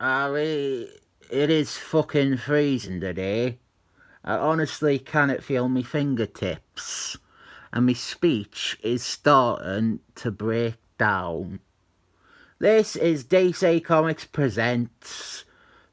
Harry, it is fucking freezing today. I honestly cannot feel my fingertips, and my speech is starting to break down. This is DC Comics Presents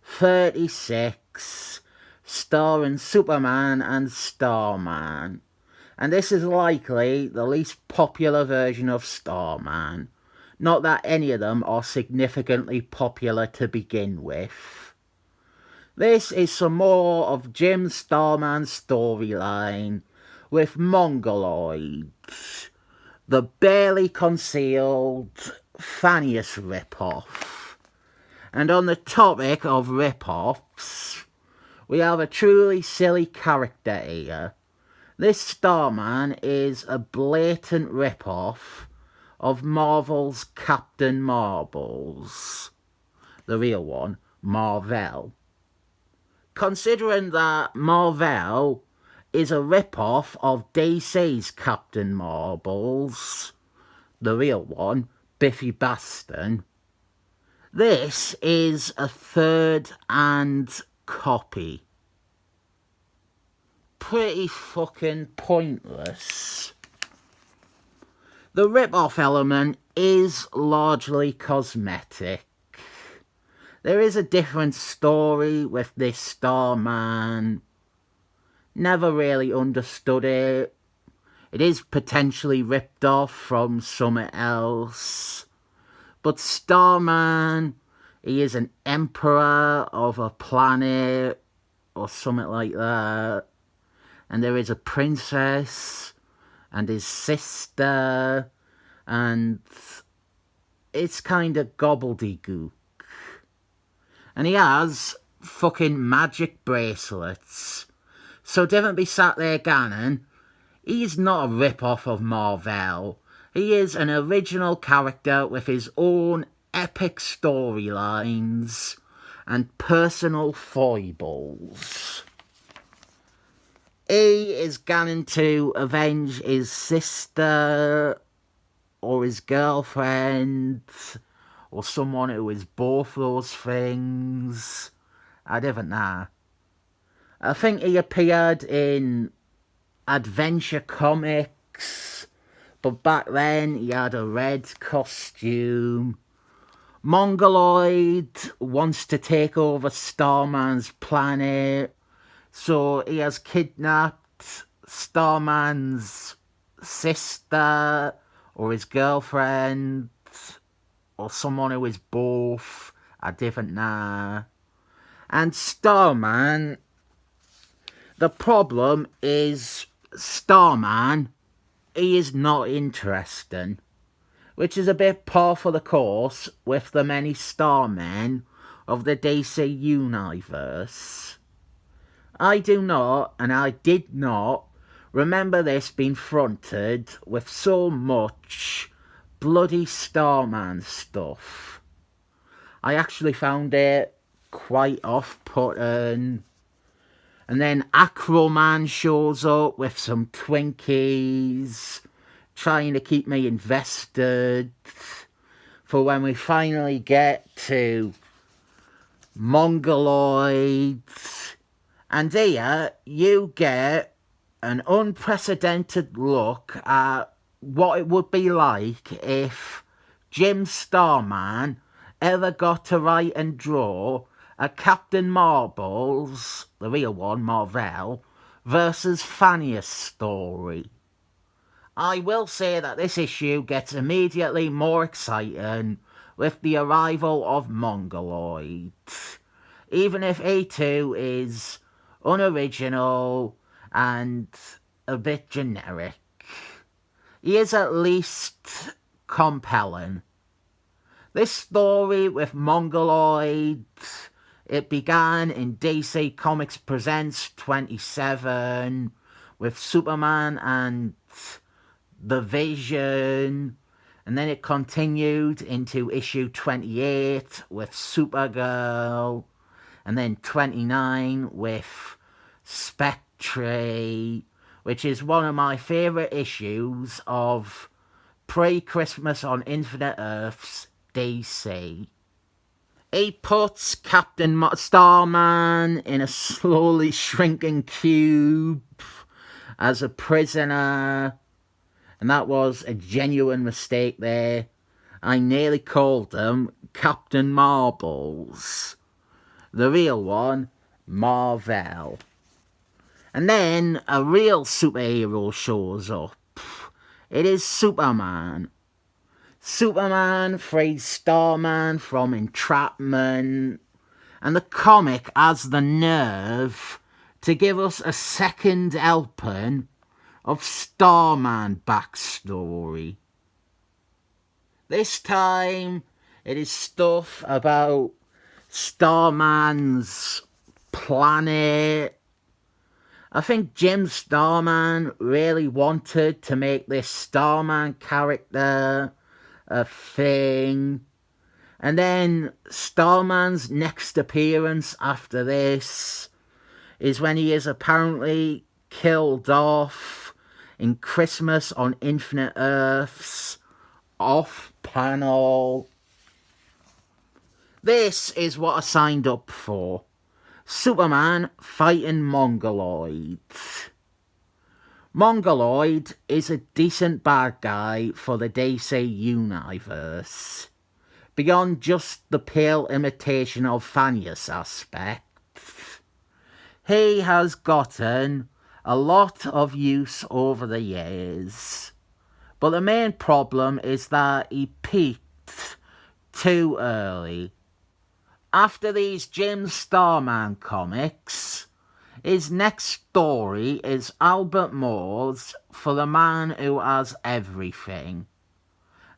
36, starring Superman and Starman. And this is likely the least popular version of Starman. Not that any of them are significantly popular to begin with. This is some more of Jim Starman's storyline with Mongoloids, the barely concealed funniest rip-off. And on the topic of rip-offs, we have a truly silly character here. This Starman is a blatant rip-off of Marvel's Captain Marbles. The real one, Marvel. Considering that Marvel is a rip-off of DC's Captain Marbles, the real one, Biffy Baston, this is a third-hand copy. Pretty fucking pointless. The rip-off element is largely cosmetic. There is a different story with this Starman. Never really understood it. It is potentially ripped off from something else. But Starman, he is an emperor of a planet or something like that. And there is a princess and his sister, and it's kind of gobbledygook. And he has fucking magic bracelets. So don't be sat there ganning, he's not a rip-off of Marvel. He is an original character with his own epic storylines and personal foibles. He is going to avenge his sister or his girlfriend or someone who is both those things. I don't know. I think he appeared in Adventure Comics, but back then he had a red costume. Mongoloid wants to take over Starman's planet, so he has kidnapped Starman's sister or his girlfriend or someone who is both. I don't know. And Starman, the problem is Starman, he is not interesting, which is a bit par for the course with the many Starmen of the DC universe. I do not, and I did not, remember this being fronted with so much bloody Starman stuff. I actually found it quite off-putting. And then Acroman shows up with some Twinkies, trying to keep me invested for when we finally get to Mongoloids. And here you get an unprecedented look at what it would be like if Jim Starman ever got to write and draw a Captain Marbles, the real one, Marvel, versus Phineas story. I will say that this issue gets immediately more exciting with the arrival of Mongoloid. Even if A2 is unoriginal and a bit generic, he is at least compelling. This story with Mongoloid, it began in DC Comics Presents 27 with Superman and the Vision, and then it continued into issue 28 with Supergirl, and then 29 with Spectre, which is one of my favourite issues of pre-Christmas on Infinite Earths DC. He puts Starman in a slowly shrinking cube as a prisoner, and that was a genuine mistake there. I nearly called him Captain Marbles. The real one, Marvel. And then a real superhero shows up. It is Superman. Superman frees Starman from entrapment, and the comic has the nerve to give us a second helping of Starman backstory. This time it is stuff about Starman's planet. I think Jim Starman really wanted to make this Starman character a thing. And then Starman's next appearance after this is when he is apparently killed off in Christmas on Infinite Earths off panel. This is what I signed up for. Superman fighting Mongoloid. Mongoloid is a decent bad guy for the DC universe. Beyond just the pale imitation of Thanius aspect, he has gotten a lot of use over the years. But the main problem is that he peaked too early. After these Jim Starman comics, his next story is Albert Moore's For the Man Who Has Everything.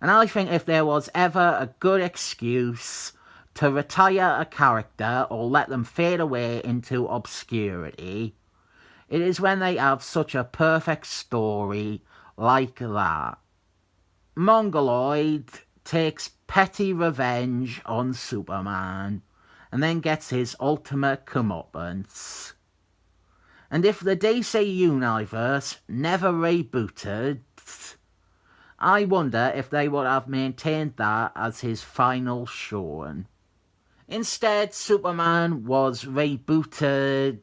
And I think if there was ever a good excuse to retire a character or let them fade away into obscurity, it is when they have such a perfect story like that. Mongoloid takes petty revenge on Superman and then gets his ultimate comeuppance. And if the DC universe never rebooted, I wonder if they would have maintained that as his final showing. Instead, Superman was rebooted,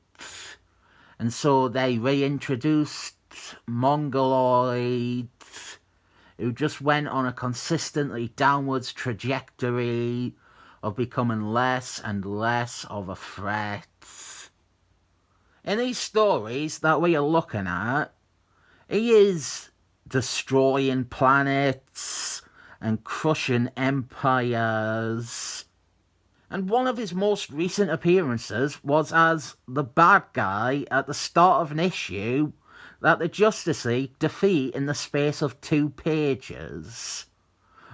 and so they reintroduced Mongoloid, who just went on a consistently downwards trajectory of becoming less and less of a threat. In these stories that we are looking at, he is destroying planets and crushing empires. And one of his most recent appearances was as the bad guy at the start of an issue that the Justice League defeat in the space of 2 pages.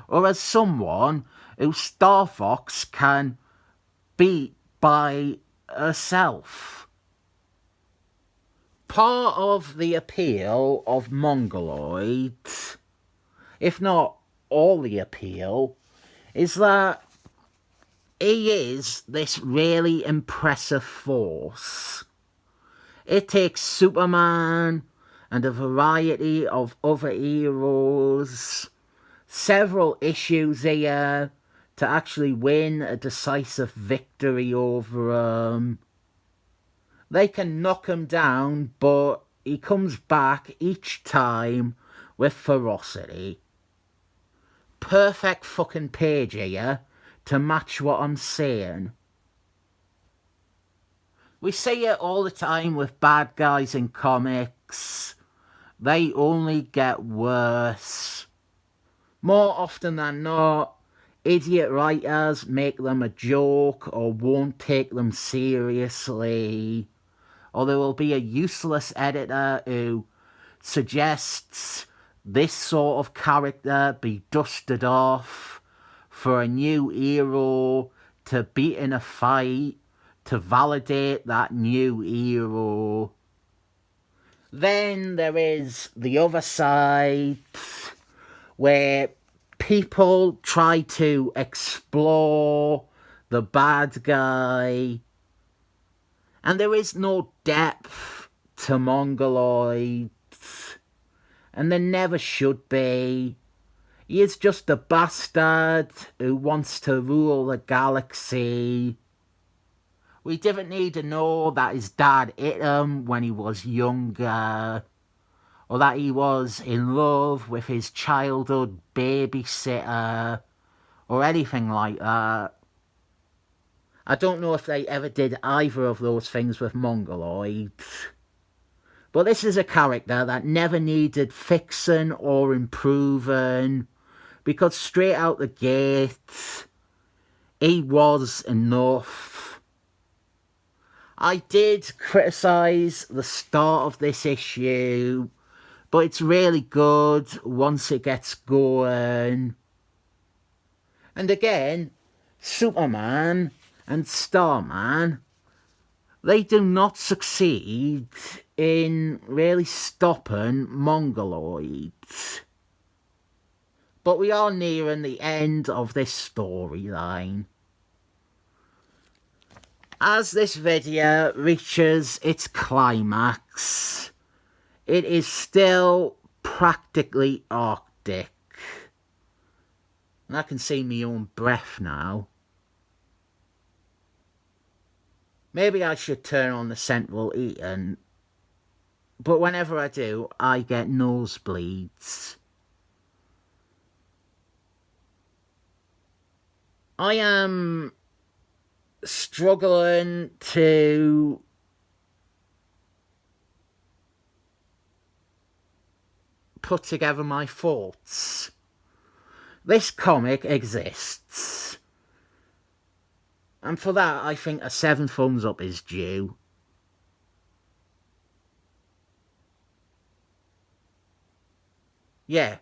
Or as someone who Star Fox can beat by herself. Part of the appeal of Mongoloid, if not all the appeal, is that he is this really impressive force. It takes Superman and a variety of other heroes, several issues here, to actually win a decisive victory over him. They can knock him down, but he comes back each time with ferocity. Perfect fucking page here to match what I'm saying. We see it all the time with bad guys in comics. They only get worse. More often than not, idiot writers make them a joke or won't take them seriously. Or there will be a useless editor who suggests this sort of character be dusted off for a new hero to beat in a fight to validate that new hero. Then there is the other side where people try to explore the bad guy, and there is no depth to Mongoloid, and there never should be. He is just a bastard who wants to rule the galaxy. We didn't need to know that his dad hit him when he was younger, or that he was in love with his childhood babysitter, or anything like that. I don't know if they ever did either of those things with Mongoloid. But this is a character that never needed fixing or improving, because straight out the gate, he was enough. I did criticise the start of this issue, but it's really good once it gets going. And again, Superman and Starman, they do not succeed in really stopping Mongoloids. But we are nearing the end of this storyline. As this video reaches its climax, it is still practically Arctic. And I can see my own breath now. Maybe I should turn on the central heating, but whenever I do, I get nosebleeds. I am struggling to put together my thoughts. This comic exists, and for that I think a 7 thumbs up is due. Yeah,